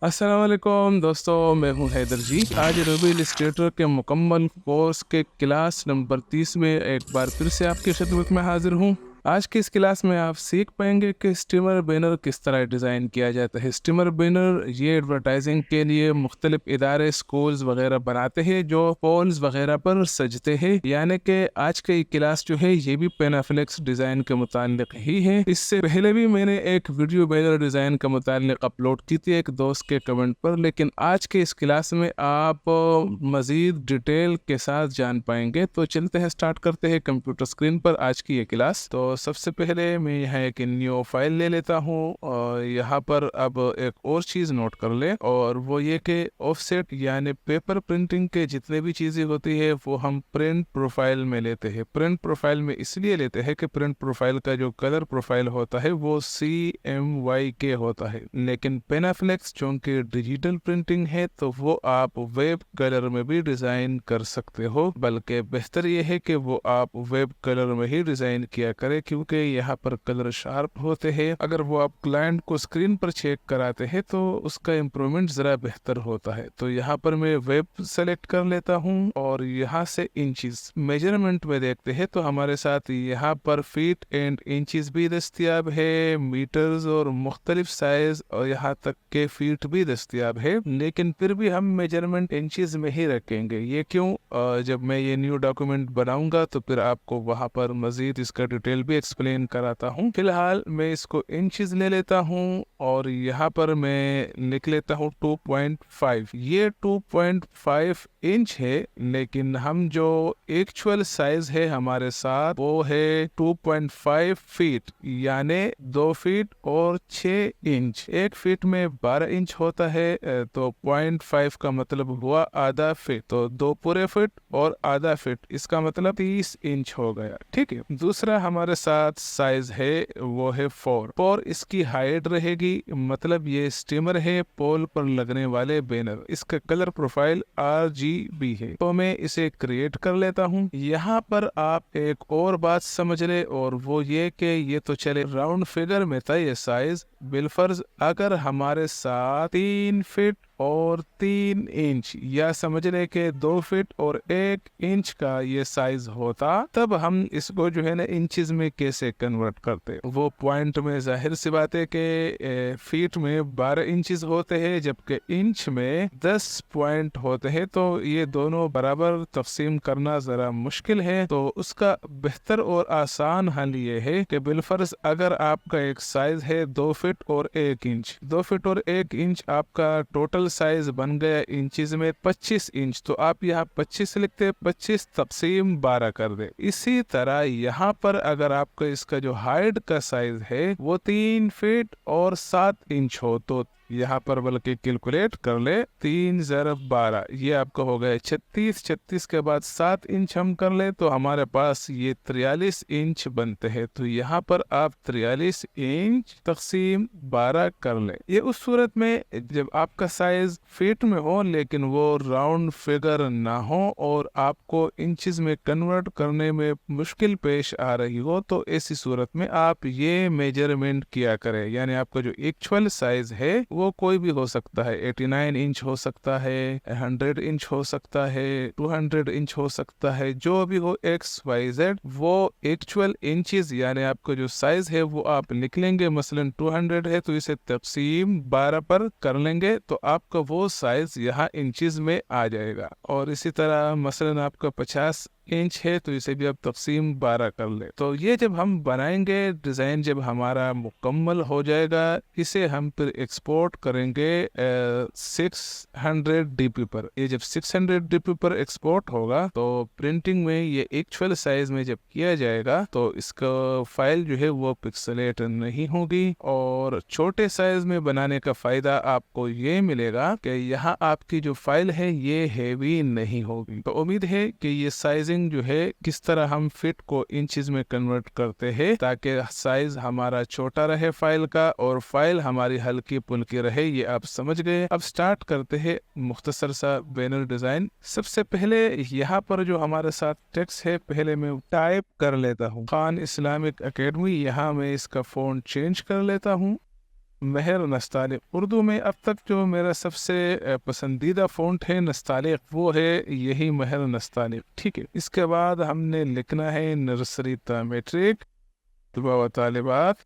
अस्सलाम वालेकुम दोस्तों, मैं हूं हैदर जी। आज एडोबी इलस्ट्रेटर के मुकम्मल कोर्स के क्लास नंबर 30 में एक बार फिर से आपकी खिदमत में हाजिर हूं। आज की इस क्लास में आप सीख पाएंगे कि स्टीमर बैनर किस तरह डिज़ाइन किया जाता है। स्टीमर बैनर ये एडवर्टाइजिंग के लिए मुख्तलिफ इदारे, स्कूल्स वगैरह बनाते हैं जो पोल्स वगैरह पर सजते हैं। यानी कि आज की क्लास जो है ये भी पेनाफ्लेक्स डिज़ाइन के मुताल्लिक ही है। इससे पहले भी मैंने एक वीडियो बैनर डिज़ाइन के मुताल्लिक अपलोड की थी एक दोस्त के कमेंट पर, लेकिन आज के इस क्लास में आप मज़ीद डिटेल के साथ जान पाएंगे। तो चलते हैं, स्टार्ट करते हैं कंप्यूटर स्क्रीन पर आज की ये क्लास। तो सबसे पहले मैं यहाँ एक न्यू फाइल ले लेता हूँ और यहाँ पर अब एक और चीज़ नोट कर ले, और वो ये कि ऑफसेट यानी पेपर प्रिंटिंग के जितने भी चीज़ें होती है वो हम प्रिंट प्रोफाइल में लेते हैं। प्रिंट प्रोफाइल में इसलिए लेते हैं कि प्रिंट प्रोफाइल का जो कलर प्रोफाइल होता है वो CMYK होता है, लेकिन पेनाफ्लेक्स चूंकि डिजिटल प्रिंटिंग है तो वो आप वेब कलर में भी डिज़ाइन कर सकते हो। बल्कि बेहतर ये है कि वो आप वेब कलर में ही डिज़ाइन किया करें, क्योंकि यहाँ पर कलर शार्प होते हैं। अगर वो आप क्लाइंट को स्क्रीन पर चेक कराते हैं तो उसका इम्प्रूवमेंट ज़रा बेहतर होता है। तो यहाँ पर मैं वेब सेलेक्ट कर लेता हूँ और यहाँ से इंचेस मेजरमेंट में देखते हैं तो हमारे साथ यहाँ पर फीट एंड इंचेस भी दस्तियाब है, मीटर्स और मुख्तलिफ साइज और यहाँ तक के फीट भी दस्तियाब है, लेकिन फिर भी हम मेजरमेंट इंचेस में ही रखेंगे। ये क्यों? जब मैं ये न्यू डॉक्यूमेंट बनाऊंगा तो फिर आपको वहाँ पर मजीद इसका डिटेल भी एक्सप्लेन कराता हूँ। फिलहाल मैं इसको इंचेस ले लेता हूँ और यहाँ पर मैं लिख लेता हूँ 2.5। ये 2.5 इंच है, लेकिन हम जो एक्चुअल साइज है हमारे साथ वो है 2.5 फीट, यानी 2 फीट और 6 इंच। 1 फीट में 12 इंच होता है, तो 0.5 का मतलब हुआ आधा फीट, तो 2 पूरे फीट और आधा फीट, इसका मतलब 30 इंच हो गया। ठीक है। दूसरा हमारे साथ साइज है वो है 4। इसकी हाइट रहेगी, मतलब ये स्टीमर है पोल पर लगने वाले बैनर। इसका कलर प्रोफाइल RGB है, तो मैं इसे क्रिएट कर लेता हूँ। यहाँ पर आप एक और बात समझ ले, और वो ये कि ये तो चले राउंड फिगर में था ये साइज। बिलफर्ज अगर हमारे साथ 3 फीट और 3 इंच या समझ ले के 2 फीट और 1 इंच का ये साइज होता, तब हम इसको जो है ना इंचेस में कैसे कन्वर्ट करते। वो पॉइंट में जाहिर सी बात है कि फीट में 12 इंचेस होते हैं जबकि इंच में 10 पॉइंट होते हैं, तो ये दोनों बराबर तकसीम करना जरा मुश्किल है। तो उसका बेहतर और आसान हल ये है कि बिलफर्ज अगर आपका एक साइज है 2 फीट और 1 इंच, 2 फीट और 1 इंच आपका टोटल साइज बन गया इंचेस में 25 इंच, तो आप यहाँ 25 लिखते, 25 तकसीम 12 कर दे। इसी तरह यहाँ पर अगर आपका इसका जो हाइट का साइज है वो 3 फीट और 7 इंच हो, तो यहाँ पर बल्कि कैलकुलेट कर ले, 3 × 12 ये आपका हो गया 36। 36 के बाद 7 इंच हम कर ले तो हमारे पास ये 43 इंच बनते हैं। तो यहाँ पर आप 43 इंच तकसीम 12 कर ले। ये उस सूरत में जब आपका साइज फीट में हो लेकिन वो राउंड फिगर ना हो और आपको इंचेस में कन्वर्ट करने में मुश्किल पेश आ रही हो, तो ऐसी सूरत में आप ये मेजरमेंट किया करें। यानी आपका जो एक्चुअल साइज है वो कोई भी हो सकता है, 89 इंच हो सकता है, 100 इंच हो सकता है, 200 इंच हो सकता है, जो भी हो XYZ, वो एक्चुअल इंचेस यानी आपका जो साइज है वो आप लिख लेंगे। मसलन 200 है तो इसे तकसीम 12 पर कर लेंगे तो आपका वो साइज यहाँ इंचेस में आ जाएगा। और इसी तरह मसलन आपका 50 इंच है तो इसे भी आप तकसीम 12 कर ले। तो ये जब हम बनाएंगे डिज़ाइन, जब हमारा मुकम्मल हो जाएगा, इसे हम फिर एक्सपोर्ट करेंगे 600 DP पर। ये जब 600 DP पर एक्सपोर्ट होगा तो प्रिंटिंग में ये एक्चुअल साइज में जब किया जाएगा तो इसका फाइल जो है वो पिक्सेलेट नहीं होगी, और छोटे साइज में बनाने का फ़ायदा आपको ये मिलेगा कि यहाँ आपकी जो फाइल है ये हैवी नहीं होगी। तो उम्मीद है कि ये साइजिंग जो है किस तरह हम फिट को इंचेस में कन्वर्ट करते हैं ताकि साइज हमारा छोटा रहे फाइल का और फाइल हमारी हल्की पुल्की रहे, ये आप समझ गए। अब स्टार्ट करते हैं मुख्तसर सा बैनर डिजाइन। सबसे पहले यहाँ पर जो हमारे साथ टेक्स्ट है पहले मैं टाइप कर लेता हूँ खान इस्लामिक एकेडमी। यहाँ मैं इसका फ़ॉन्ट चेंज कर लेता हूँ महर नस्तालिक। उर्दू में अब तक जो मेरा सबसे पसंदीदा फ़ॉन्ट है नस्तालिक, वो है यही महर नस्तालिक। ठीक है, इसके बाद हमने लिखना है नर्सरी ता मैट्रिक, तलबा व तालिबात।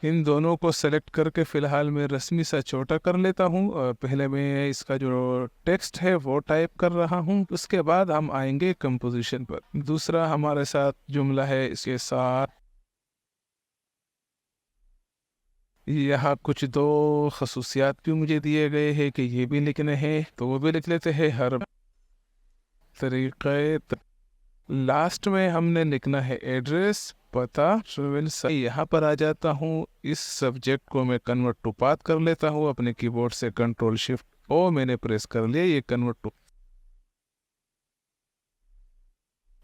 इन दोनों को सेलेक्ट करके फ़िलहाल मैं रस्मी सा छोटा कर लेता हूँ, और पहले मैं इसका जो टेक्स्ट है वो टाइप कर रहा हूँ। उसके बाद हम आएंगे कंपोजिशन पर। दूसरा हमारे साथ जुमला है, इसके साथ यहाँ कुछ दो खसूसियात भी मुझे दिए गए हैं कि ये भी लिखने हैं, तो वो भी लिख लेते हैं। हर तरीक़े लास्ट में हमने लिखना है एड्रेस, पता, ट्रेवल सही। यहाँ पर आ जाता हूँ, इस सब्जेक्ट को मैं कन्वर्ट टू पाथ कर लेता हूँ अपने कीबोर्ड से। कंट्रोल शिफ्ट ओ मैंने प्रेस कर लिया, ये कन्वर्ट टू।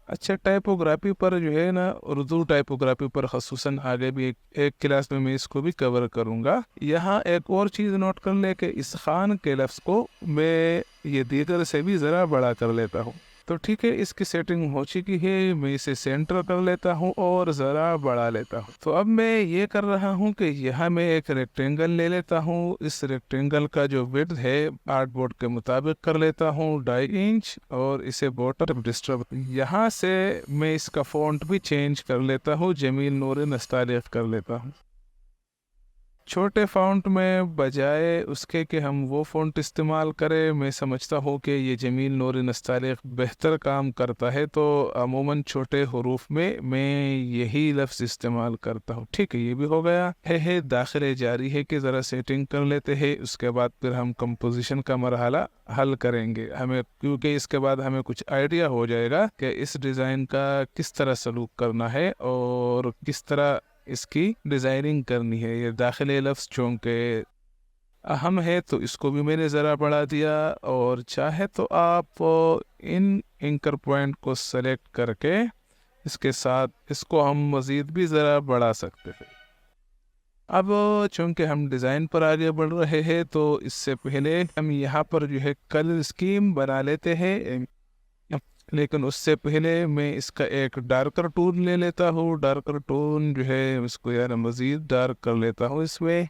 अच्छा, टाइपोग्राफी पर जो है ना, उर्दू टाइपोग्राफी पर खसूसन आगे भी एक क्लास में मैं इसको भी कवर करूँगा। यहाँ एक और चीज़ नोट कर ले कि इस खान के लफ्ज़ को मैं ये दीगर से भी ज़रा बड़ा कर लेता हूँ। तो ठीक है, इसकी सेटिंग हो चुकी है, मैं इसे सेंटर कर लेता हूँ और ज़रा बढ़ा लेता हूँ। तो अब मैं ये कर रहा हूँ कि यहाँ मैं एक रेक्टेंगल ले लेता हूँ। इस रेक्टेंगल का जो विड्थ है आर्टबोर्ड के मुताबिक कर लेता हूँ 2.5 इंच, और इसे बॉर्डर डिस्टर्ब। यहाँ से मैं इसका फ़ॉन्ट भी चेंज कर लेता हूँ, जमील नूर नस्तालिक कर लेता हूँ। छोटे फ़ॉन्ट में बजाय उसके कि हम वो फ़ॉन्ट इस्तेमाल करें, मैं समझता हूँ कि ये जमील नूर नस्तालिक बेहतर काम करता है, तो अमूमन छोटे हरूफ में मैं यही लफ्ज़ इस्तेमाल करता हूँ। ठीक है, ये भी हो गया है। दाखिले जारी है कि ज़रा सेटिंग कर लेते हैं, उसके बाद फिर हम कंपोजिशन का मरहला हल करेंगे हमें, क्योंकि इसके बाद हमें कुछ आइडिया हो जाएगा कि इस डिज़ाइन का किस तरह सलूक करना है और किस तरह इसकी डिज़ाइनिंग करनी है। ये दाखिले लफ्ज़ चूँकि अहम है तो इसको भी मैंने ज़रा बढ़ा दिया, और चाहे तो आप इन एंकर पॉइंट को सेलेक्ट करके इसके साथ इसको हम मज़ीद भी ज़रा बढ़ा सकते हैं। अब चूँकि हम डिज़ाइन पर आगे बढ़ रहे हैं, तो इससे पहले हम यहाँ पर जो है कलर स्कीम बना लेते हैं। लेकिन उससे पहले मैं इसका एक डार्कर टोन ले लेता हूँ। डार्कर टोन जो है इसको यार मज़ीद डार्क कर लेता हूँ इसमें।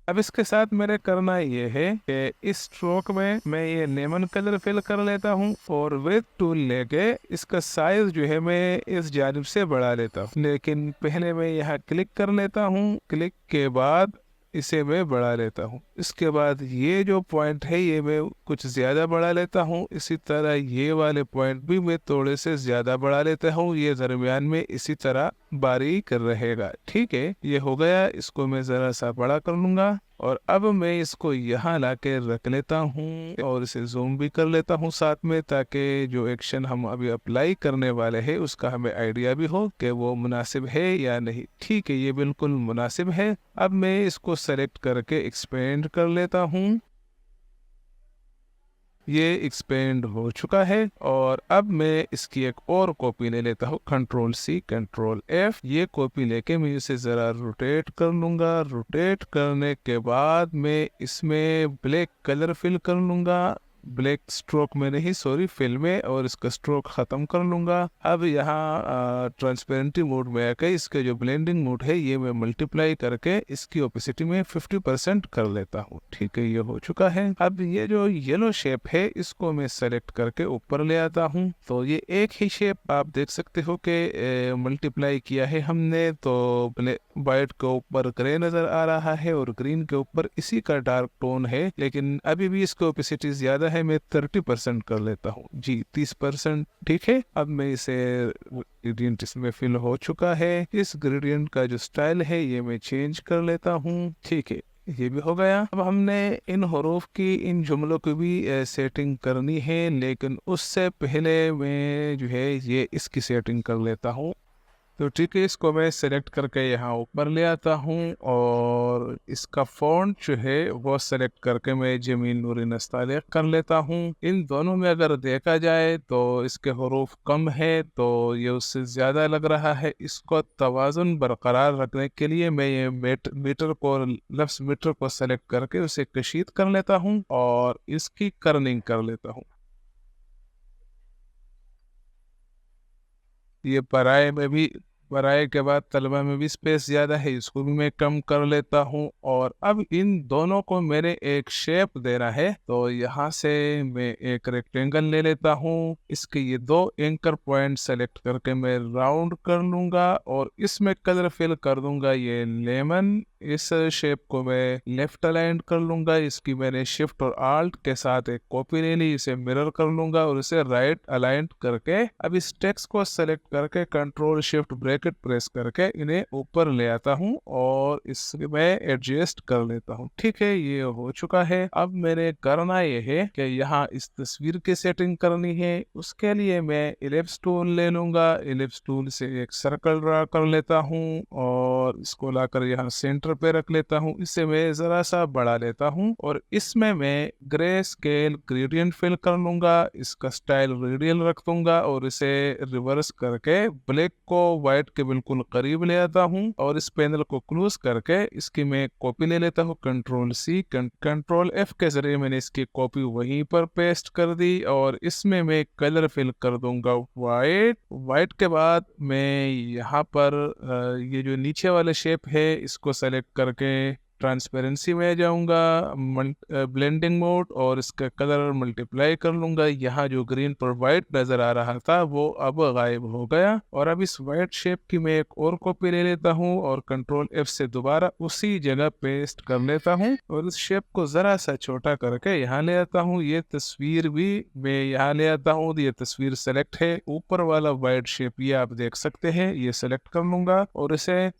अब इसके साथ मेरे करना ये है कि इस स्ट्रोक में मैं ये लेमन कलर फिल कर लेता हूँ, और विद टूल लेके इसका साइज जो है मैं इस जानिब से बढ़ा लेता हूँ। लेकिन पहले मैं यहाँ क्लिक कर लेता हूँ, क्लिक के बाद इसे मैं बढ़ा लेता हूँ। इसके बाद ये जो पॉइंट है ये मैं कुछ ज़्यादा बढ़ा लेता हूँ। इसी तरह ये वाले पॉइंट भी मैं थोड़े से ज़्यादा बढ़ा लेता हूँ, ये दरमियान में इसी तरह बारीक रहेगा। ठीक है, ये हो गया। इसको मैं ज़रा सा बड़ा कर लूँगा, और अब मैं इसको यहाँ ला के रख लेता हूँ और इसे जूम भी कर लेता हूँ साथ में, ताकि जो एक्शन हम अभी अप्लाई करने वाले हैं उसका हमें आइडिया भी हो कि वो मुनासिब है या नहीं। ठीक है, ये बिल्कुल मुनासिब है। अब मैं इसको सेलेक्ट करके एक्सपेंड कर लेता हूँ। ये एक्सपेंड हो चुका है, और अब मैं इसकी एक और कॉपी ले लेता हूँ। कंट्रोल सी कंट्रोल एफ, ये कॉपी लेके मैं इसे ज़रा रोटेट कर लूँगा। रोटेट करने के बाद मैं इसमें ब्लैक कलर फिल कर लूँगा। ब्लैक स्ट्रोक में नहीं, सॉरी, फिल में, और इसका स्ट्रोक ख़त्म कर लूँगा। अब यहाँ ट्रांसपेरेंटी मोड में आकर इसके जो ब्लेंडिंग मोड है ये मैं मल्टीप्लाई करके इसकी ओपेसिटी में 50% कर लेता हूँ। ठीक है, ये हो चुका है। अब ये जो येलो शेप है इसको मैं सेलेक्ट करके ऊपर ले आता हूँ। तो ये एक ही शेप आप देख सकते हो कि मल्टीप्लाई किया है हमने, तो वाइट के ऊपर ग्रे नज़र आ रहा है और ग्रीन के ऊपर इसी का डार्क टोन है, लेकिन अभी भी इसकी ओपेसिटी ज़्यादा है, मैं 30% कर लेता हूँ जी, 30%। ठीक है, अब मैं इसे ग्रेडियंट इसमें फिल हो चुका है। इस ग्रेडियंट का जो स्टाइल है ये मैं चेंज कर लेता हूँ। ठीक है, ये भी हो गया। अब हमने इन हरूफ की, इन जुमलों की भी सेटिंग करनी है, लेकिन उससे पहले मैं जो है ये इसकी सेटिंग कर लेता हूँ। तो ठीक है, इसको मैं सेलेक्ट करके यहाँ ऊपर ले आता हूँ, और इसका फ़ॉन्ट जो है वो सेलेक्ट करके मैं जमील नूर नस्तालिक कर लेता हूँ। इन दोनों में अगर देखा जाए तो इसके हरूफ कम है, तो ये उससे ज़्यादा लग रहा है। इसको तवाज़ुन बरकरार रखने के लिए मैं ये मीटर को, लफ्ज़ मीटर को सेलेक्ट करके उसे कशीद कर लेता हूँ और इसकी कर्निंग कर लेता हूँ। ये पराये के बाद तलवा में भी स्पेस ज़्यादा है, इसको भी मैं कम कर लेता हूँ। और अब इन दोनों को मैंने एक शेप देना है, तो यहाँ से मैं एक रेक्टेंगल ले लेता हूँ। इसके ये दो एंकर पॉइंट सेलेक्ट करके मैं राउंड कर लूँगा और इसमें कलर फिल कर दूंगा ये लेमन। इस शेप को मैं लेफ्ट अलाइन कर लूँगा। इसकी मैंने शिफ्ट और आल्ट के साथ एक कॉपी ले ली, इसे मिरर कर लूँगा और इसे राइट अलाइन करके अब इस टेक्स्ट को सेलेक्ट करके कंट्रोल शिफ्ट ब्रैकेट प्रेस करके इन्हें ऊपर ले आता हूँ और इसमें मैं एडजस्ट कर लेता हूँ। ठीक है, ये हो चुका है। अब मैंने करना ये है कि यहाँ इस तस्वीर की सेटिंग करनी है। उसके लिए मैं इलिप्स टूल ले लूँगा। इलिप्स टूल से एक सर्कल ड्रा कर लेता हूँ और इसको लाकर यहाँ सेंटर पे रख लेता हूँ। इसे मैं जरा सा बढ़ा लेता हूँ और इसमें मैं ग्रे स्केल ग्रेडियंट फिल कर लूंगा। इसका स्टाइल रेडियल रख दूंगा और इसे रिवर्स करके ब्लैक को व्हाइट के बिल्कुल करीब ले आता हूँ और इस पैनल को क्लोज करके इसकी मैं कॉपी ले लेता हूँ। कंट्रोल सी कंट्रोल एफ के जरिए मैंने इसकी कॉपी वहीं पर पेस्ट कर दी और इसमें मैं कलर फिल कर दूंगा व्हाइट के बाद मैं यहाँ पर ये जो नीचे वाले शेप है इसको सेलेक्ट करके ट्रांसपेरेंसी में जाऊंगा, ब्लेंडिंग मोड, और इसका कलर मल्टीप्लाई कर लूंगा। यहाँ जो ग्रीन पर वाइट नजर आ रहा था वो अब गायब हो गया। और अब इस वाइट शेप की मैं एक और कॉपी ले लेता हूँ और कंट्रोल एफ से दोबारा उसी जगह पेस्ट कर लेता हूँ और इस शेप को जरा सा छोटा करके यहाँ ले आता हूँ। ये तस्वीर भी मैं यहाँ ले आता हूँ। ये तस्वीर सेलेक्ट है, ऊपर वाला वाइट शेप ये आप देख सकते हैं, ये सेलेक्ट कर लूंगा और इसे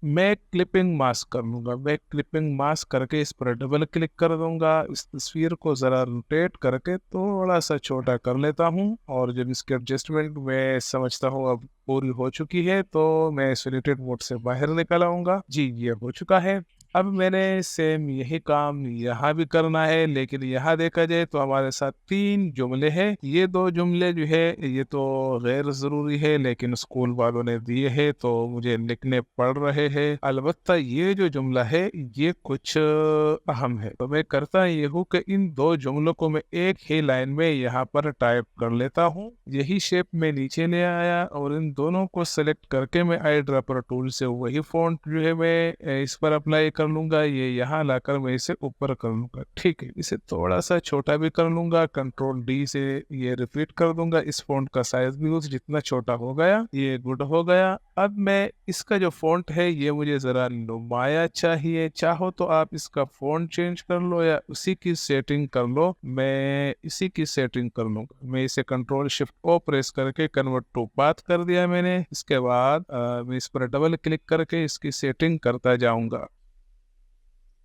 मैं क्लिपिंग मास्क कर लूंगा। मैं क्लिपिंग मास्क करके इस पर डबल क्लिक कर दूंगा। इस तस्वीर को ज़रा रोटेट करके थोड़ा सा छोटा कर लेता हूं और जब इसके एडजस्टमेंट मैं समझता हूं अब पूरी हो चुकी है तो मैं सॉलिटेड मोड से बाहर निकल आऊंगा। जी, ये हो चुका है। अब मैंने सेम यही काम यहाँ भी करना है, लेकिन यहाँ देखा जाए तो हमारे साथ 3 जुमले हैं। ये 2 जुमले जो है ये तो गैर ज़रूरी है, लेकिन स्कूल वालों ने दिए हैं तो मुझे लिखने पड़ रहे हैं। अलबत्ता ये जो जुमला है ये कुछ अहम है, तो मैं करता ये हूँ कि इन 2 जुमलों को मैं एक ही लाइन में यहाँ पर टाइप कर लेता हूँ। यही शेप में नीचे ले आया और इन दोनों को सेलेक्ट करके मैं आई ड्रॉपर टूल से वही फॉन्ट जो है मैं इस पर अप्लाई कर लूंगा। ये यहाँ लाकर मैं इसे ऊपर कर लूंगा। ठीक है, इसे थोड़ा सा छोटा भी कर लूंगा। कंट्रोल डी से ये रिपीट कर दूंगा। इस फॉन्ट का साइज भी उस जितना छोटा हो गया, ये गुड हो गया। अब मैं इसका जो फॉन्ट है ये मुझे जरा नुमाया चाहिए। चाहो तो आप इसका फॉन्ट चेंज कर लो या उसी की सेटिंग कर लो। मैं इसी की सेटिंग कर लूंगा। मैं इसे कंट्रोल शिफ्ट ओ प्रेस करके कन्वर्ट टू पाथ कर दिया मैंने। इसके बाद मैं इस पर डबल क्लिक करके इसकी सेटिंग करता जाऊंगा।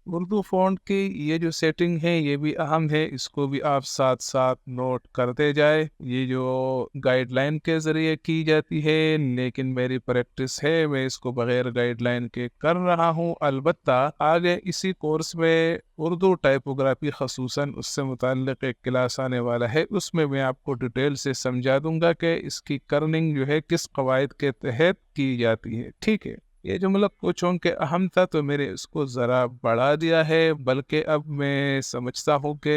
उर्दू फ़ॉन्ट की ये जो सेटिंग है ये भी अहम है, इसको भी आप साथ साथ नोट करते जाए। ये जो गाइडलाइन के ज़रिए की जाती है, लेकिन मेरी प्रैक्टिस है मैं इसको बग़ैर गाइडलाइन के कर रहा हूँ। अलबत्ता आगे इसी कोर्स में उर्दू टाइपोग्राफी ख़ुसूसन उससे मुताल्लिक़ एक क्लास आने वाला है, उसमें मैं आपको डिटेल से समझा दूंगा कि इसकी कर्निंग जो है किस कवायद के तहत की जाती है। ठीक है, ये जुमला कुछ के अहम था तो मैंने इसको ज़रा बढ़ा दिया है, बल्कि अब मैं समझता हूँ कि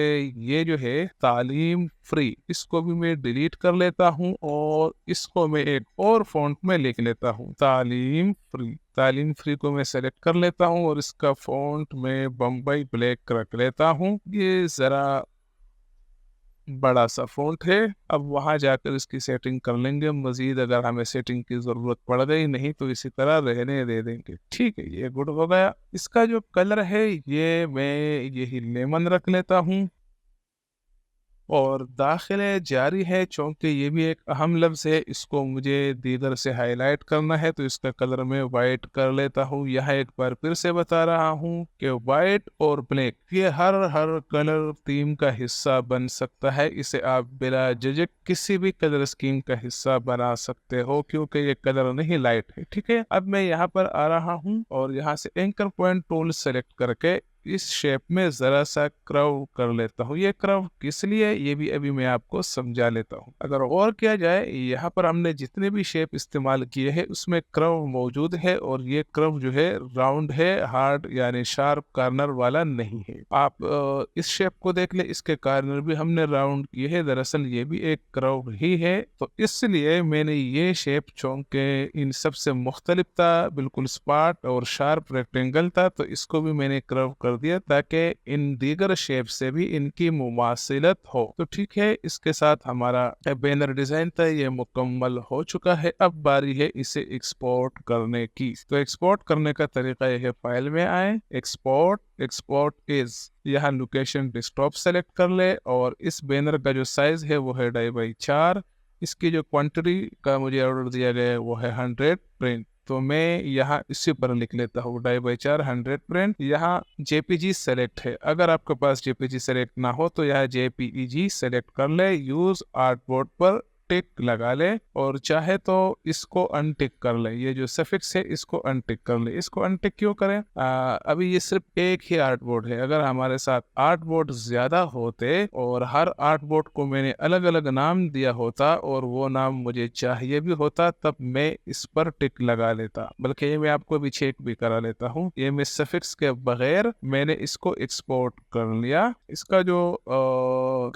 ये जो है तालीम फ्री, इसको भी मैं डिलीट कर लेता हूँ और इसको मैं एक और फॉन्ट में लिख लेता हूँ, तालीम फ्री को मैं सेलेक्ट कर लेता हूँ और इसका फॉन्ट मैं बम्बई ब्लैक रख लेता हूँ। ये ज़रा बड़ा सा फॉन्ट है। अब वहां जाकर इसकी सेटिंग कर लेंगे मजीद, अगर हमें सेटिंग की जरूरत पड़ गई, नहीं तो इसी तरह रहने दे देंगे। ठीक है, ये गुड हो गया। इसका जो कलर है ये मैं यही लेमन रख लेता हूँ और दाखिले जारी है, चूँकि ये भी एक अहम लफ्ज़ है, इसको मुझे दीगर से हाईलाइट करना है तो इसका कलर मैं वाइट कर लेता हूँ। यहाँ एक बार फिर से बता रहा हूँ कि वाइट और ब्लैक ये हर कलर थीम का हिस्सा बन सकता है। इसे आप बिला झिझक किसी भी कलर स्कीम का हिस्सा बना सकते हो, क्योंकि ये कलर नहीं लाइट है। ठीक है, अब मैं यहाँ पर आ रहा हूँ और यहाँ से एंकर पॉइंट टूल सेलेक्ट करके इस शेप में ज़रा सा कर्व कर लेता हूँ। ये कर्व किस लिए, ये भी अभी मैं आपको समझा लेता हूँ। अगर और किया जाए, यहाँ पर हमने जितने भी शेप इस्तेमाल किए हैं उसमें कर्व मौजूद है, और ये कर्व जो है राउंड है, हार्ड यानी शार्प कॉर्नर वाला नहीं है। आप इस शेप को देख ले, इसके कॉर्नर भी हमने राउंड किए हैं, दरअसल ये भी एक कर्व ही है। तो इसलिए मैंने ये शेप चुन के इन सबसे मुख्तलिफ था, बिल्कुल स्पॉट और शार्प रेक्टेंगल था, तो इसको भी मैंने कर्व कर दिया ताकि इन दीगर शेप से भी इनकी मुमासिलत हो। तो ठीक है, इसके साथ हमारा बैनर डिजाइन था ये मुकम्मल हो चुका है। अब बारी है इसे एक्सपोर्ट करने की। तो एक्सपोर्ट करने का तरीका यह है, फाइल में आए, एक्सपोर्ट इज, यहाँ लोकेशन डेस्कटॉप सेलेक्ट कर ले, और इस बैनर का जो साइज है वो है 2x4। इसकी जो क्वांटिटी का मुझे ऑर्डर दिया गया है वो है 100 प्रिंट। तो मैं यहाँ इसी पर लिख लेता हूँ 2x4 100 प्रिंट। यहाँ JPG सेलेक्ट है, अगर आपके पास JPG सेलेक्ट ना हो तो यहाँ JPEG सेलेक्ट कर ले, यूज आर्टबोर्ड पर टिक लगा ले, और चाहे तो इसको अनटिक कर ले। ये जो सफिक्स है इसको अनटिक कर ले। इसको अनटिक क्यों करें? अभी ये सिर्फ एक ही आर्टबोर्ड है। अगर हमारे साथ आर्टबोर्ड ज्यादा होते और हर आर्टबोर्ड को मैंने अलग अलग नाम दिया होता और वो नाम मुझे चाहिए भी होता, तब मैं इस पर टिक लगा लेता। बल्कि ये मैं आपको भी चेक भी करा लेता हूँ। ये मैं सफिक्स के बगैर मैंने इसको एक्सपोर्ट कर लिया। इसका जो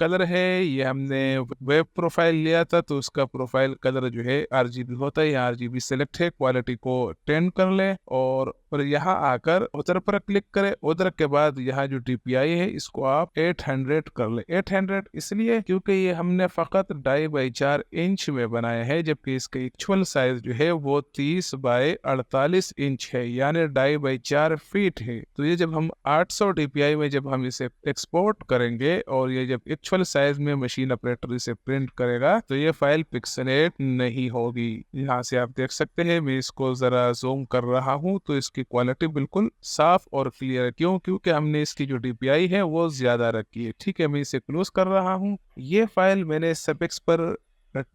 कलर है, ये हमने वेब प्रोफाइल लिया था तो उसका प्रोफाइल कलर जो है RGB होता है। यहाँ RGB सेलेक्ट है, क्वालिटी को 10 कर ले, और यहाँ आकर उधर पर क्लिक करें। उधर के बाद यहाँ जो DPI है इसको आप 800 कर ले। 800 इसलिए क्योंकि ये हमने फकत 2.5x4 इंच में बनाया है, जबकि इसका एक्चुअल साइज जो है वो 30x48 इंच है, यानी 2.5x4 फीट है। तो ये जब हम 800 DPI में जब हम इसे एक्सपोर्ट करेंगे और ये जब एक्चुअल साइज में मशीन ऑपरेटर इसे प्रिंट करेगा तो ये फाइल पिक्सेलेट नहीं होगी। यहाँ से आप देख सकते हैं, मैं इसको जरा जूम कर रहा हूँ तो इसकी क्वालिटी बिल्कुल साफ और क्लियर है। क्यों? क्योंकि हमने इसकी जो DPI है वो ज्यादा रखी है। ठीक है, मैं इसे क्लोज कर रहा हूँ। ये फाइल मैंने सफिक्स पर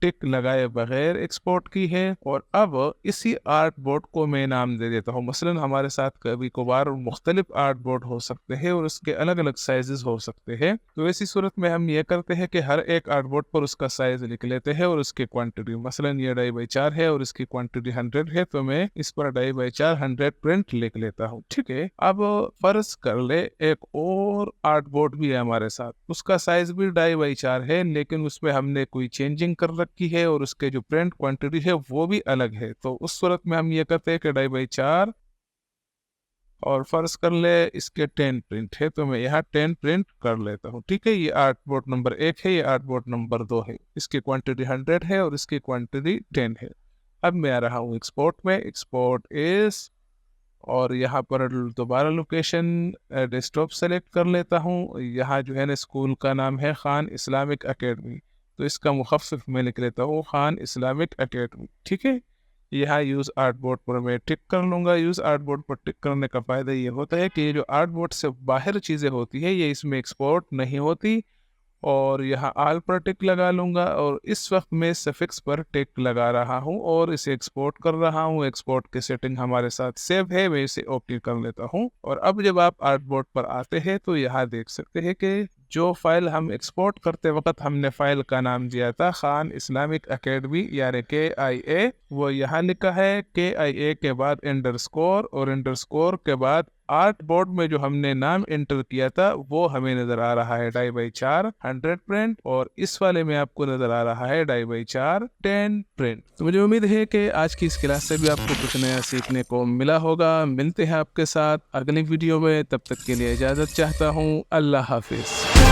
टिक लगाए बगैर एक्सपोर्ट की है, और अब इसी आर्ट बोर्ड को मैं नाम दे देता हूँ। मसलन हमारे साथ कभी कभार मुख्तलिफ आर्ट बोर्ड हो सकते हैं और उसके अलग अलग साइजेस हो सकते हैं। तो ऐसी सूरत में हम ये करते हैं कि हर एक आर्ट बोर्ड पर उसका साइज लिख लेते हैं और उसकी क्वांटिटी। मसलन ये 2.5x4 है और इसकी क्वांटिटी 100 है, तो मैं इस पर 2.5x4 100 प्रिंट लिख लेता हूँ। ठीक है, अब फर्ज कर ले एक और आर्ट बोर्ड भी है हमारे साथ, उसका साइज भी 2.5x4 है, लेकिन उसमें हमने कोई चेंजिंग कर रखी है और उसके जो प्रिंट क्वांटिटी है वो भी अलग है। तो उस सूरत में हम ये करते हैं कि 2.5x4 और फर्ज कर ले इसके 10 प्रिंट है, तो मैं यहाँ 10 प्रिंट कर लेता हूँ। ठीक है, ये आर्ट बोर्ड नंबर 1 है, ये आर्ट बोर्ड नंबर 2 है। इसकी क्वांटिटी 100 है और इसकी क्वांटिटी 10 है। अब मैं आ रहा हूँ एक्सपोर्ट में, एक्सपोर्ट इज, और यहाँ पर दोबारा लोकेशन डेस्कटॉप सेलेक्ट कर लेता हूँ। यहाँ जो है ना स्कूल का नाम है खान इस्लामिक एकेडमी, तो इसका मुखफ़िफ में लिख लेता हूँ खान इस्लामिक एकेडमी। ठीक है, यहाँ यूज़ आर्ट बोर्ड पर मैं टिक कर लूँगा। यूज़ आर्ट बोर्ड पर टिक करने का फ़ायदा ये होता है कि ये जो आर्ट बोर्ड से बाहर चीज़ें होती है ये इसमें एक्सपोर्ट नहीं होती, और यहाँ आल पर टिक लगा लूँगा, और इस वक्त मैं सफिक्स पर टिक लगा रहा हूँ और इसे एक्सपोर्ट कर रहा हूँ। एक्सपोर्ट की सेटिंग हमारे साथ सेव है, मैं इसे ओके कर लेता हूँ। और अब जब आप आर्ट बोर्ड पर आते हैं तो यहाँ देख सकते हैं कि जो फाइल हम एक्सपोर्ट करते वक्त हमने फाइल का नाम दिया था खान इस्लामिक एकेडमी यानी KIA, वो यहाँ लिखा है। KIA के बाद अंडरस्कोर, और अंडरस्कोर के बाद आर्ट बोर्ड में जो हमने नाम एंटर किया था वो हमें नजर आ रहा है 2.5x4 100 प्रिंट, और इस वाले में आपको नजर आ रहा है 2.5x4 10 प्रिंट। तो मुझे उम्मीद है कि आज की इस क्लास से भी आपको कुछ नया सीखने को मिला होगा। मिलते हैं आपके साथ अगली वीडियो में, तब तक के लिए इजाजत चाहता हूँ। अल्लाह हाफिज।